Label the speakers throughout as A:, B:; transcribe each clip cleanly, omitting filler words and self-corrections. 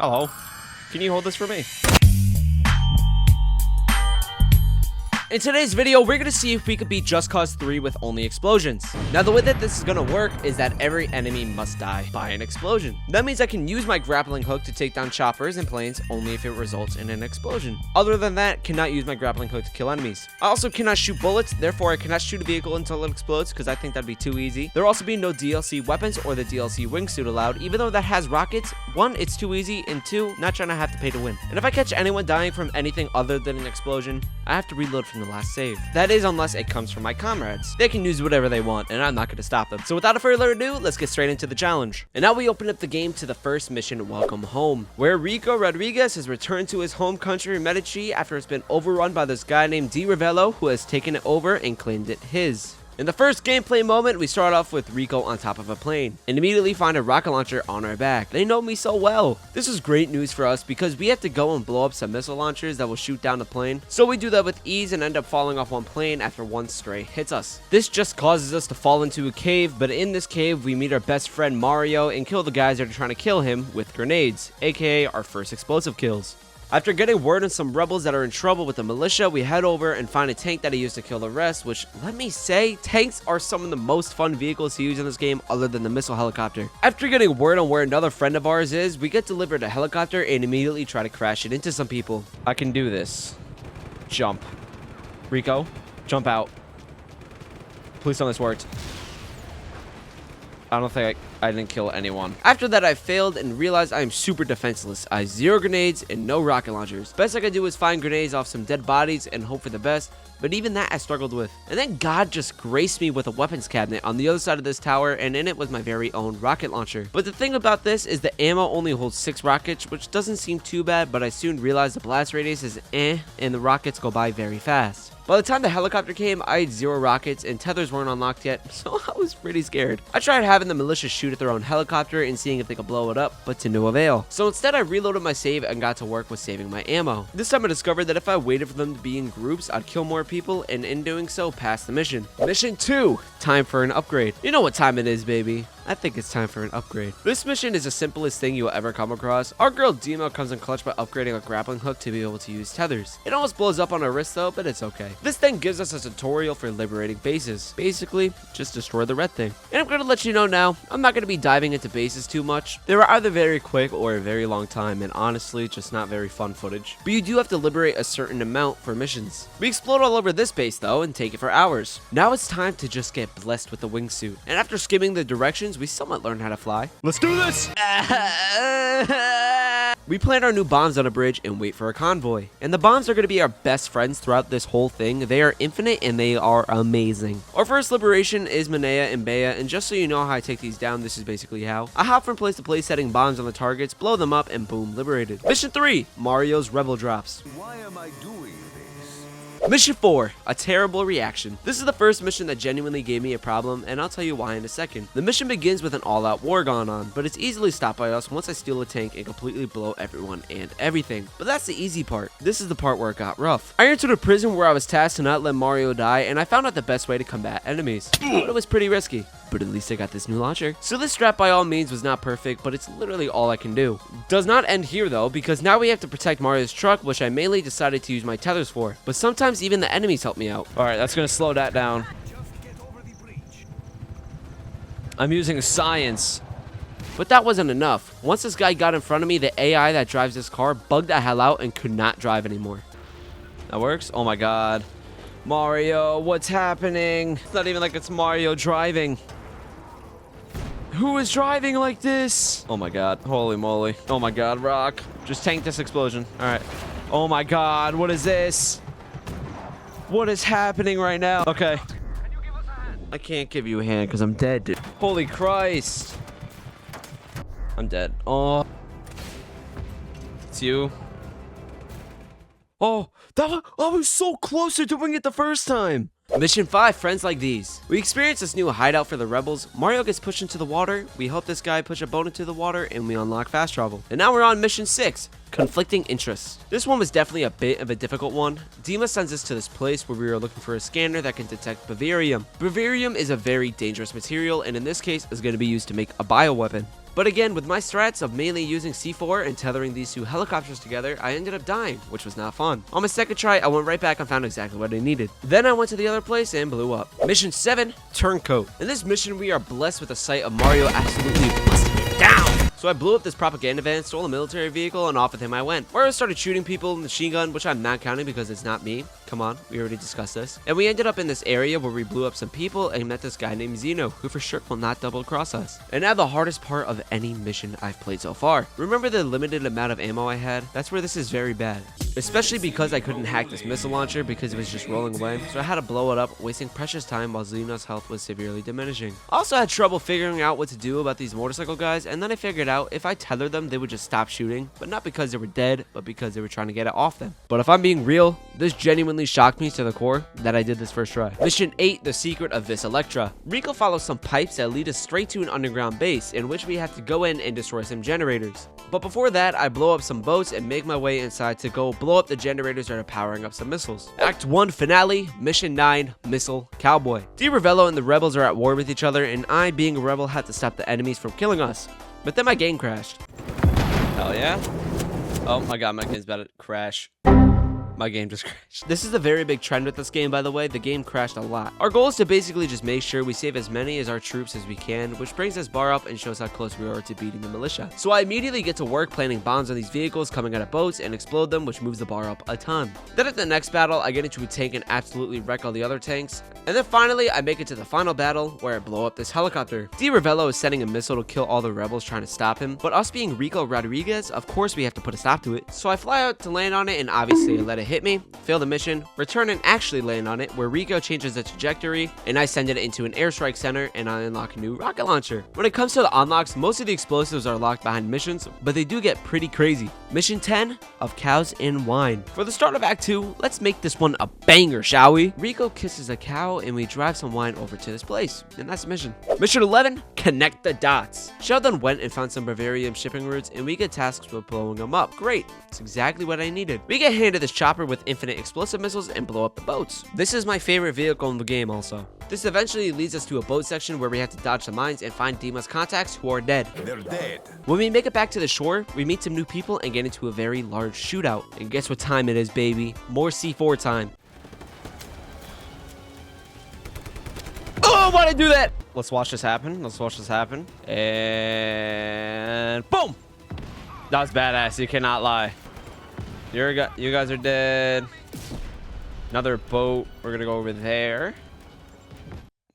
A: Hello. Can you hold this for me? In today's video, we're going to see if we could beat Just Cause 3 with only explosions. Now, the way that this is going to work is that every enemy must die by an explosion. That means I can use my grappling hook to take down choppers and planes only if it results in an explosion. Other than that, cannot use my grappling hook to kill enemies. I also cannot shoot bullets, therefore I cannot shoot a vehicle until it explodes because I think that'd be too easy. There will also be no DLC weapons or the DLC wingsuit allowed, even though that has rockets. One, it's too easy, and two, not trying to have to pay to win. And if I catch anyone dying from anything other than an explosion, I have to reload from the last save. That is, unless it comes from my comrades. They can use whatever they want, and I'm not going to stop them. So without further ado, let's get straight into the challenge. And now we open up the game to the first mission, Welcome Home, where Rico Rodriguez has returned to his home country, Medici, after it's been overrun by this guy named Di Ravello, who has taken it over and claimed it his. In the first gameplay moment, we start off with Rico on top of a plane and immediately find a rocket launcher on our back. They know me so well. This is great news for us because we have to go and blow up some missile launchers that will shoot down the plane. So we do that with ease and end up falling off one plane after one stray hits us. This just causes us to fall into a cave, but in this cave, we meet our best friend Mario and kill the guys that are trying to kill him with grenades, aka our first explosive kills. After getting word on some rebels that are in trouble with the militia, we head over and find a tank that he used to kill the rest, which, let me say, tanks are some of the most fun vehicles to use in this game other than the missile helicopter. After getting word on where another friend of ours is, we get delivered a helicopter and immediately try to crash it into some people. I can do this. Jump. Rico, jump out. Please tell me this worked. I don't think I didn't kill anyone. After that, I failed and realized I am super defenseless. I have 0 grenades and no rocket launchers. Best I could do was find grenades off some dead bodies and hope for the best, but even that I struggled with. And then God just graced me with a weapons cabinet on the other side of this tower, and in it was my very own rocket launcher. But the thing about this is the ammo only holds 6 rockets, which doesn't seem too bad, but I soon realized the blast radius is and the rockets go by very fast. By the time the helicopter came, I had 0 rockets and tethers weren't unlocked yet, so I was pretty scared. I tried having the militia shoot at their own helicopter and seeing if they could blow it up, but to no avail. So instead I reloaded my save and got to work with saving my ammo. This time I discovered that if I waited for them to be in groups, I'd kill more people, and in doing so, pass the mission. Mission 2, time for an upgrade. You know what time it is, baby. I think it's time for an upgrade. This mission is the simplest thing you will ever come across. Our girl Dima comes in clutch by upgrading a grappling hook to be able to use tethers. It almost blows up on her wrist though, but it's okay. This thing gives us a tutorial for liberating bases. Basically, just destroy the red thing. And I'm gonna let you know now, I'm not gonna be diving into bases too much. They were either very quick or a very long time, and honestly, just not very fun footage. But you do have to liberate a certain amount for missions. We explode all over this base though, and take it for hours. Now it's time to just get blessed with the wingsuit. And after skimming the directions, we somewhat learned how to fly. Let's do this! We plant our new bombs on a bridge and wait for a convoy. And the bombs are going to be our best friends throughout this whole thing. They are infinite and they are amazing. Our first liberation is Manea and Bea, and just so you know how I take these down, this is basically how. I hop from place to place setting bombs on the targets, blow them up, and boom, liberated. Mission 3, Mario's Rebel Drops.
B: Why am I doing this?
A: Mission 4, a terrible reaction. This is the first mission that genuinely gave me a problem, and I'll tell you why in a second. The mission begins with an all-out war going on, but it's easily stopped by us once I steal a tank and completely blow everyone and everything. But that's the easy part. This is the part where it got rough. I entered a prison where I was tasked to not let Mario die, and I found out the best way to combat enemies. But it was pretty risky. But at least I got this new launcher. So this strat by all means was not perfect, but it's literally all I can do. Does not end here though, because now we have to protect Mario's truck, which I mainly decided to use my tethers for. But sometimes even the enemies help me out. Alright, that's gonna slow that down. I'm using science. But that wasn't enough. Once this guy got in front of me, the AI that drives this car bugged the hell out and could not drive anymore. That works? Oh my god. Mario, what's happening? It's not even like it's Mario driving. Who is driving like this? Oh my god. Holy moly. Oh my god, Rock. Just tank this explosion. Alright. Oh my god, what is this? What is happening right now? Okay.
B: Can you give us a hand?
A: I can't give you a hand because I'm dead, dude. Holy Christ. I'm dead. Oh. It's you. Oh, I was so close to doing it the first time. Mission 5, Friends Like These. We experience this new hideout for the rebels. Mario gets pushed into the water. We help this guy push a boat into the water, and we unlock fast travel. And now we're on Mission 6, Conflicting Interests. This one was definitely a bit of a difficult one. Dima sends us to this place where we are looking for a scanner that can detect bavarium. Bavarium is a very dangerous material, and in this case is going to be used to make a bioweapon. But again, with my strats of mainly using C4 and tethering these two helicopters together, I ended up dying, which was not fun. On my second try, I went right back and found exactly what I needed. Then I went to the other place and blew up. Mission 7, Turncoat. In this mission, we are blessed with the sight of Mario absolutely busting it down. So I blew up this propaganda van, stole a military vehicle, and off with him I went. Mario started shooting people with a machine gun, which I'm not counting because it's not me. Come on, we already discussed this. And we ended up in this area where we blew up some people and met this guy named Zeno, who for sure will not double cross us. And now the hardest part of any mission I've played so far. Remember the limited amount of ammo I had? That's where this is very bad. Especially because I couldn't hack this missile launcher because it was just rolling away. So I had to blow it up, wasting precious time while Zeno's health was severely diminishing. I also had trouble figuring out what to do about these motorcycle guys, and then I figured out if I tethered them, they would just stop shooting, but not because they were dead, but because they were trying to get it off them. But if I'm being real, this genuinely shocked me to the core that I did this first try. Mission 8, The Secret of Vis Electra. Rico follows some pipes that lead us straight to an underground base in which we have to go in and destroy some generators. But before that, I blow up some boats and make my way inside to go blow up the generators that are powering up some missiles. Act 1 Finale, Mission 9, Missile Cowboy. D. Ravello and the rebels are at war with each other, and I, being a rebel, had to stop the enemies from killing us. But then my game crashed. Hell yeah. Oh my god, my game's about to crash. My game just crashed. This is a very big trend with this game, by the way. The game crashed a lot. Our goal is to basically just make sure we save as many as our troops as we can, which brings this bar up and shows how close we are to beating the militia. So I immediately get to work planting bombs on these vehicles coming out of boats and explode them, which moves the bar up a ton. Then at the next battle, I get into a tank and absolutely wreck all the other tanks. And then finally, I make it to the final battle where I blow up this helicopter. D. Ravello is sending a missile to kill all the rebels trying to stop him, but us being Rico Rodriguez, of course we have to put a stop to it. So I fly out to land on it, and obviously I let it hit me, fail the mission, return and actually land on it, where Rico changes the trajectory, and I send it into an airstrike center, and I unlock a new rocket launcher. When it comes to the unlocks, most of the explosives are locked behind missions, but they do get pretty crazy. Mission 10 of Cows and Wine. For the start of Act 2, let's make this one a banger, shall we? Rico kisses a cow, and we drive some wine over to this place, and that's the mission. Mission 11, Connect the Dots. Sheldon went and found some Bavarium shipping routes, and we get tasks with blowing them up. Great, it's exactly what I needed. We get handed this chopper with infinite explosive missiles and blow up the boats. This is my favorite vehicle in the game also. This eventually leads us to a boat section where we have to dodge the mines and find Dima's contacts who are dead.
B: They're dead.
A: When we make it back to the shore, we meet some new people and get into a very large shootout. And guess what time it is, baby? More C4 time. Oh, why'd I do that? Let's watch this happen. Let's watch this happen. And boom! That was badass. You cannot lie. You guys are dead. Another boat. We're gonna go over there.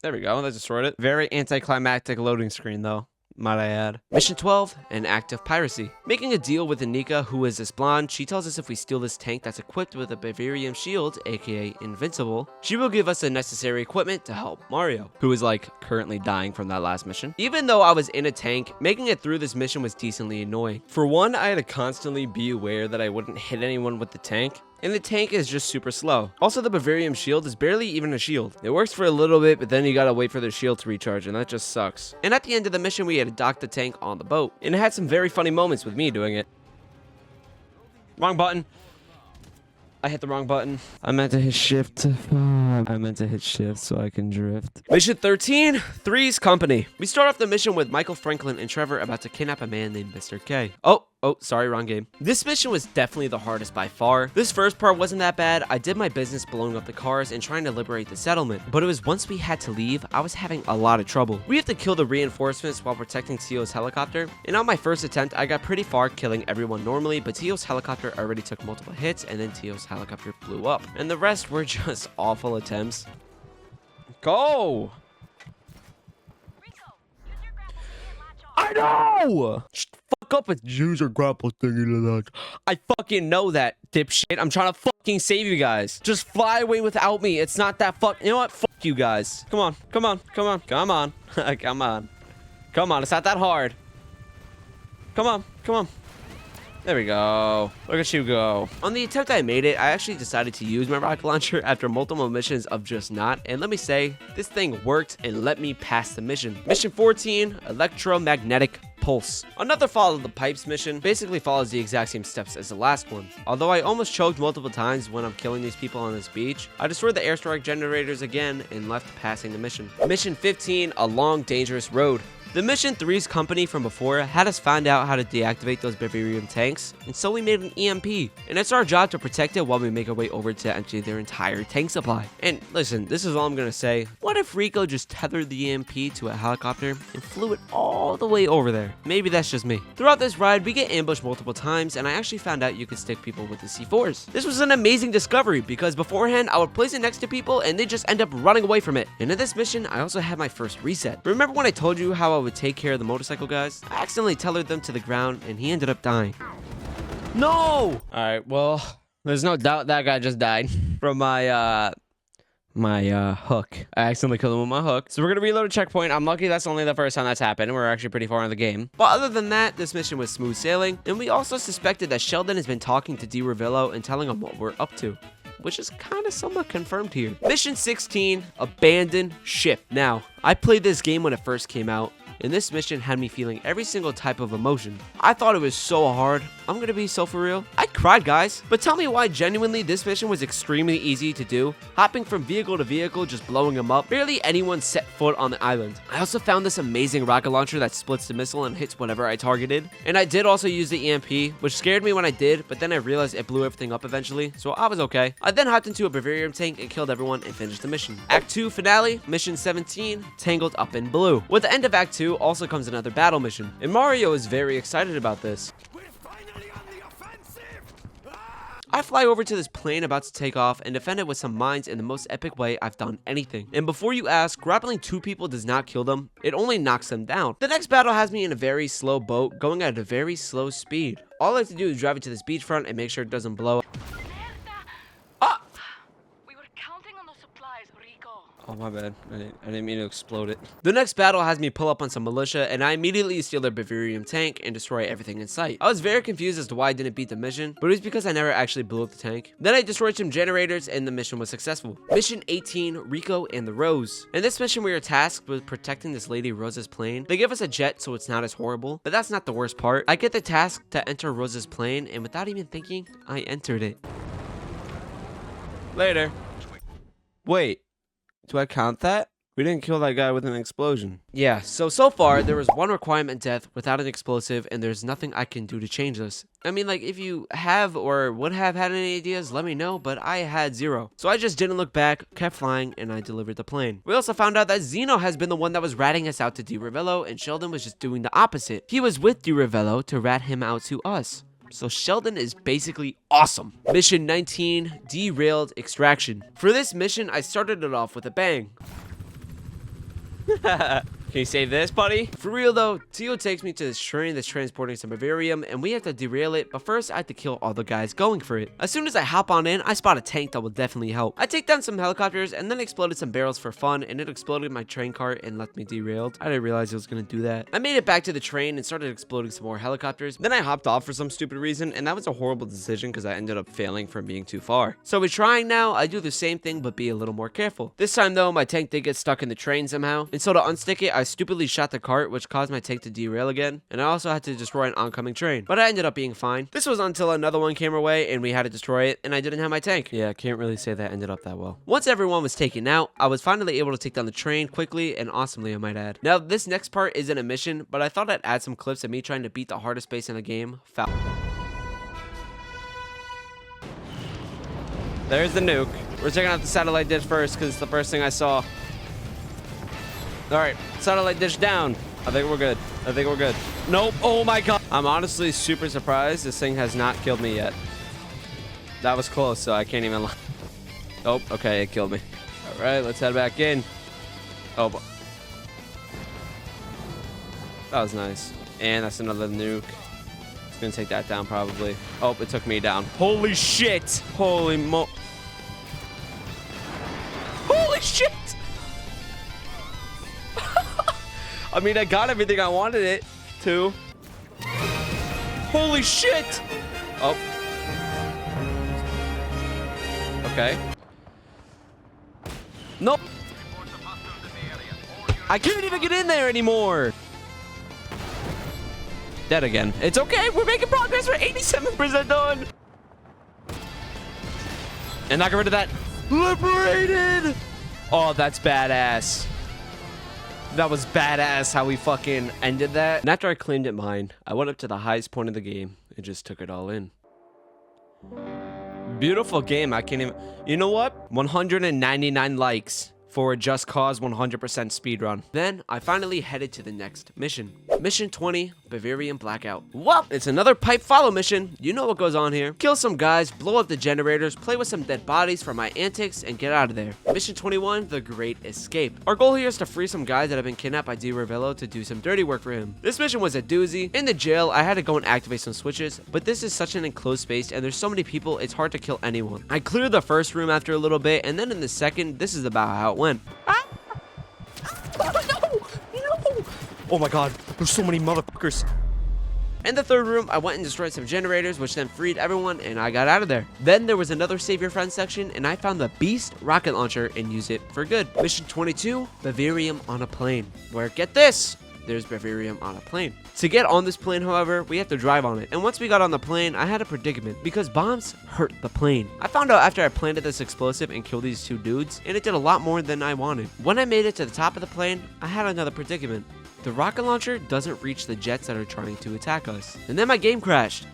A: There we go. That destroyed it. Very anticlimactic loading screen, though, might I add. Mission 12, an act of piracy. Making a deal with Anika, who is this blonde. She tells us if we steal this tank that's equipped with a Bavarium shield, aka Invincible, she will give us the necessary equipment to help Mario, who is like currently dying from that last mission. Even though I was in a tank, making it through this mission was decently annoying. For one, I had to constantly be aware that I wouldn't hit anyone with the tank. And the tank is just super slow. Also, the Bavarium shield is barely even a shield. It works for a little bit, but then you gotta wait for the shield to recharge, and that just sucks. And at the end of the mission, we had to dock the tank on the boat. And it had some very funny moments with me doing it. Wrong button. I hit the wrong button. I meant to hit shift. I meant to hit shift so I can drift. Mission 13, Three's Company. We start off the mission with Michael, Franklin, and Trevor about to kidnap a man named Mr. K. Oh, sorry, wrong game. This mission was definitely the hardest by far. This first part wasn't that bad. I did my business blowing up the cars and trying to liberate the settlement. But it was once we had to leave, I was having a lot of trouble. We have to kill the reinforcements while protecting Teo's helicopter. And on my first attempt, I got pretty far killing everyone normally, but Teo's helicopter already took multiple hits, and then Teo's helicopter blew up. And the rest were just awful attempts. Go! I know! Fuck up with user grapple thingy to that. I fucking know that, dipshit. I'm trying to fucking save you guys. Just fly away without me. It's not that you know what? Fuck you guys. Come on. Come on. Come on. Come on. Come on. Come on. It's not that hard. Come on. Come on. There we go. Look at you go. On the attempt I made it, I actually decided to use my rocket launcher after multiple missions of just not. And let me say, this thing worked and let me pass the mission. Mission 14, Electromagnetic Pulse. Another Follow the Pipes mission basically follows the exact same steps as the last one. Although I almost choked multiple times when I'm killing these people on this beach, I destroyed the airstrike generators again and left passing the mission. Mission 15, A Long Dangerous Road. The Mission 3's company from before had us find out how to deactivate those Bavarium tanks, and so we made an EMP. And it's our job to protect it while we make our way over to empty their entire tank supply. And listen, this is all I'm gonna say. What if Rico just tethered the EMP to a helicopter and flew it all the way over there? Maybe that's just me. Throughout this ride, we get ambushed multiple times, and I actually found out you could stick people with the C4s. This was an amazing discovery because beforehand, I would place it next to people and they just end up running away from it. And in this mission, I also had my first reset. Remember when I told you how I would take care of the motorcycle guys? I accidentally tethered them to the ground and he ended up dying. No! Alright, well, there's no doubt that guy just died from my hook. I accidentally killed him with my hook. So we're gonna reload a checkpoint. I'm lucky that's only the first time that's happened. We're actually pretty far in the game. But other than that, this mission was smooth sailing. And we also suspected that Sheldon has been talking to DiRavello and telling him what we're up to, which is kind of somewhat confirmed here. Mission 16, Abandoned Ship. Now, I played this game when it first came out, and this mission had me feeling every single type of emotion. I thought it was so hard. I'm gonna be so for real. I cried, guys. But tell me why genuinely this mission was extremely easy to do. Hopping from vehicle to vehicle, just blowing them up. Barely anyone set foot on the island. I also found this amazing rocket launcher that splits the missile and hits whatever I targeted. And I did also use the EMP, which scared me when I did, but then I realized it blew everything up eventually, so I was okay. I then hopped into a Bavarium tank and killed everyone and finished the mission. Act 2 finale, mission 17, Tangled Up in Blue. With the end of Act 2 also comes another battle mission, and Mario is very excited about this. I fly over to this plane about to take off and defend it with some mines in the most epic way I've done anything. And before you ask, grappling 2 people does not kill them, it only knocks them down. The next battle has me in a very slow boat going at a very slow speed. All I have to do is drive it to this beachfront and make sure it doesn't blow. Oh, my bad. I didn't mean to explode it. The next battle has me pull up on some militia, and I immediately steal their Bavarium tank and destroy everything in sight. I was very confused as to why I didn't beat the mission, but it was because I never actually blew up the tank. Then I destroyed some generators, and the mission was successful. Mission 18, Rico and the Rose. In this mission, we were tasked with protecting this lady Rose's plane. They give us a jet, so it's not as horrible, but that's not the worst part. I get the task to enter Rose's plane, and without even thinking, I entered it. Later. Wait. Do I count that? We didn't kill that guy with an explosion. Yeah, so far, there was 1 requirement death without an explosive, and there's nothing I can do to change this. I mean, like, if you have or would have had any ideas, let me know, but I had 0. So I just didn't look back, kept flying, and I delivered the plane. We also found out that Zeno has been the one that was ratting us out to DiRavello, and Sheldon was just doing the opposite. He was with DiRavello to rat him out to us. So Sheldon is basically awesome. Mission 19, Derailed Extraction. For this mission, I started it off with a bang. Can you save this, buddy? For real though, Tio takes me to this train that's transporting some Bavarium, and we have to derail it, but first I have to kill all the guys going for it. As soon as I hop on in, I spot a tank that will definitely help. I take down some helicopters and then exploded some barrels for fun, and it exploded my train cart and left me derailed. I didn't realize it was gonna do that. I made it back to the train and started exploding some more helicopters. Then I hopped off for some stupid reason, and that was a horrible decision because I ended up failing from being too far. So we're trying now, I do the same thing but be a little more careful. This time though, my tank did get stuck in the train somehow, and so to unstick it, I stupidly shot the cart, which caused my tank to derail again, and I also had to destroy an oncoming train, but I ended up being fine. This was until another one came our way and we had to destroy it, and I didn't have my tank. Yeah, I can't really say that ended up that well. Once everyone was taken out, I was finally able to take down the train quickly and awesomely, I might add. Now, this next part isn't a mission, but I thought I'd add some clips of me trying to beat the hardest base in the game, Foul. There's the nuke. We're checking out the satellite dish first because it's the first thing I saw. Alright, satellite dish down. I think we're good. I think we're good. Nope. Oh my god. I'm honestly super surprised this thing has not killed me yet. That was close, so I can't even lie. Oh, okay, it killed me. Alright, let's head back in. Oh, that was nice. And that's another nuke. It's gonna take that down probably. Oh, it took me down. Holy shit! Holy mo... Holy shit! I mean, I got everything I wanted it to. Holy shit! Oh. Okay. Nope. I can't even get in there anymore. Dead again. It's okay. We're making progress. We're 87% done. And I got rid of that. Liberated. Oh, that's badass. That was badass how we fucking ended that. And after I claimed it mine, I went up to the highest point of the game and just took it all in. Beautiful game. I can't even... You know what? 199 likes for a Just Cause 100% speedrun. Then I finally headed to the next mission. Mission 20, Bavarian Blackout. Well, it's another pipe follow mission. You know what goes on here. Kill some guys, blow up the generators, play with some dead bodies for my antics, and get out of there. Mission 21, The Great Escape. Our goal here is to free some guys that have been kidnapped by DiRavello to do some dirty work for him. This mission was a doozy. In the jail, I had to go and activate some switches, but this is such an enclosed space and there's so many people, it's hard to kill anyone. I cleared the first room after a little bit, and then in the second, this is about how it went. No! Oh my god, there's so many motherfuckers. In the third room, I went and destroyed some generators, which then freed everyone, and I got out of there. Then there was another Save Your Friends section, and I found the Beast rocket launcher and used it for good. Mission 22, Bavarium on a plane. Where, get this, there's Bavarium on a plane. To get on this plane, however, we have to drive on it. And once we got on the plane, I had a predicament because bombs hurt the plane. I found out after I planted this explosive and killed these two dudes, and it did a lot more than I wanted. When I made it to the top of the plane, I had another predicament. The rocket launcher doesn't reach the jets that are trying to attack us. And then my game crashed.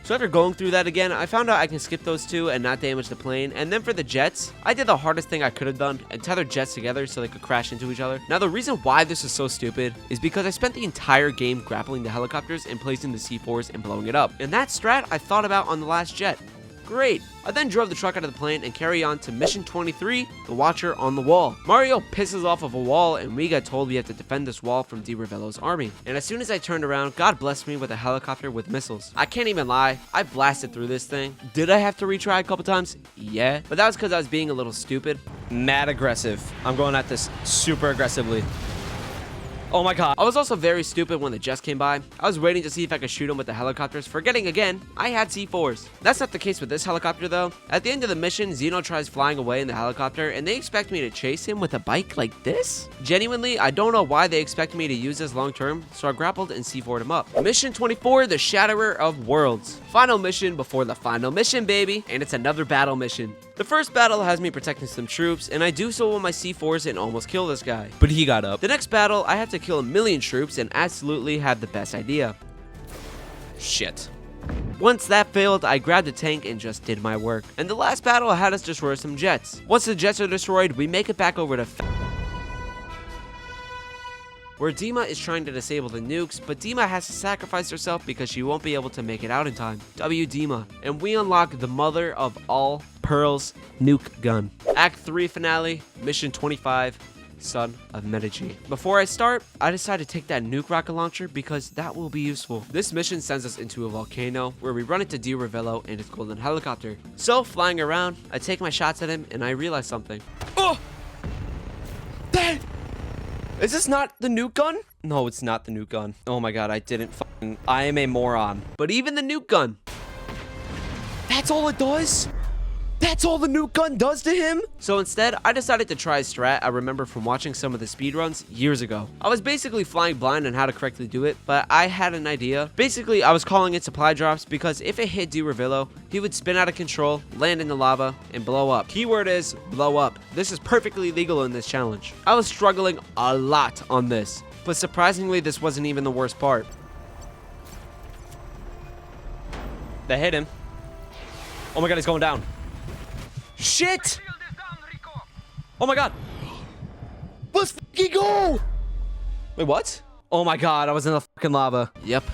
A: So after going through that again, I found out I can skip those two and not damage the plane. And then for the jets, I did the hardest thing I could have done and tethered jets together so they could crash into each other. Now the reason why this is so stupid is because I spent the entire game grappling the helicopters and placing the C4s and blowing it up. And that strat I thought about on the last jet. Great. I then drove the truck out of the plane and carry on to Mission 23, The Watcher on the Wall. Mario pisses off of a wall and we got told we have to defend this wall from DiRavello's army. And as soon as I turned around, God blessed me with a helicopter with missiles. I can't even lie, I blasted through this thing. Did I have to retry a couple times? Yeah. But that was because I was being a little stupid. Mad aggressive. I'm going at this super aggressively. Oh my god. I was also very stupid when the jets came by. I was waiting to see if I could shoot them with the helicopters, forgetting again, I had C4s. That's not the case with this helicopter though. At the end of the mission, Xeno tries flying away in the helicopter and they expect me to chase him with a bike like this? Genuinely, I don't know why they expect me to use this long term, so I grappled and C4'd him up. Mission 24, The Shatterer of Worlds. Final mission before the final mission, baby. And it's another battle mission. The first battle has me protecting some troops, and I do so with my C4s and almost kill this guy. But he got up. The next battle, I have to kill 1,000,000 troops and absolutely had the best idea. Shit. Once that failed, I grabbed a tank and just did my work. And the last battle had us destroy some jets. Once the jets are destroyed, we make it back over to where Dima is trying to disable the nukes, but Dima has to sacrifice herself because she won't be able to make it out in time. W Dima. And we unlock the mother of all pearls nuke gun. Act 3 finale, Mission 25, Son of Medici. Before I start, I decided to take that nuke rocket launcher because that will be useful. This mission sends us into a volcano where we run into DiRavello and his golden helicopter. So, flying around, I take my shots at him and I realize something. Oh! Dang! Is this not the nuke gun? No, it's not the nuke gun. Oh my god, I am a moron. But even the nuke gun. That's all it does? That's all the nuke gun does to him? So instead, I decided to try a strat I remember from watching some of the speedruns years ago. I was basically flying blind on how to correctly do it, but I had an idea. Basically, I was calling it supply drops because if it hit DiRavello, he would spin out of control, land in the lava, and blow up. Keyword is blow up. This is perfectly legal in this challenge. I was struggling a lot on this, but surprisingly, this wasn't even the worst part. That hit him. Oh my god, he's going down. Shit! Oh my god! Let's fucking go! Wait, what? Oh my god, I was in the fucking lava. Yep,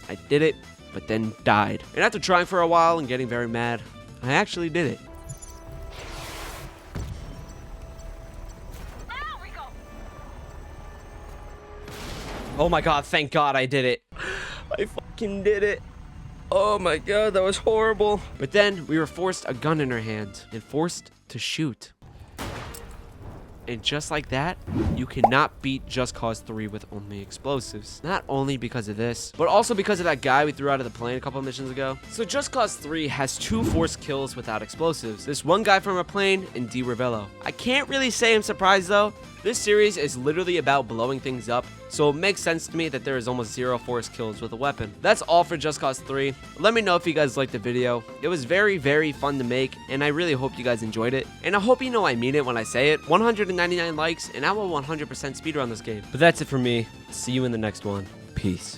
A: I did it, but then died. And after trying for a while and getting very mad, I actually did it. Oh my god, thank god I did it. I fucking did it. Oh my god, that was horrible. But then we were forced a gun in our hand and forced to shoot. And just like that, you cannot beat Just Cause 3 with only explosives. Not only because of this, but also because of that guy we threw out of the plane a couple of missions ago. So Just Cause 3 has 2 forced kills without explosives. This one guy from a plane and DiRavello. I can't really say I'm surprised though, This series is literally about blowing things up, so it makes sense to me that there is almost 0 forced kills with a weapon. That's all for Just Cause 3. Let me know if you guys liked the video. It was very, very fun to make, and I really hope you guys enjoyed it. And I hope you know I mean it when I say it. 199 likes, and I will 100% speedrun this game. But that's it for me. See you in the next one. Peace.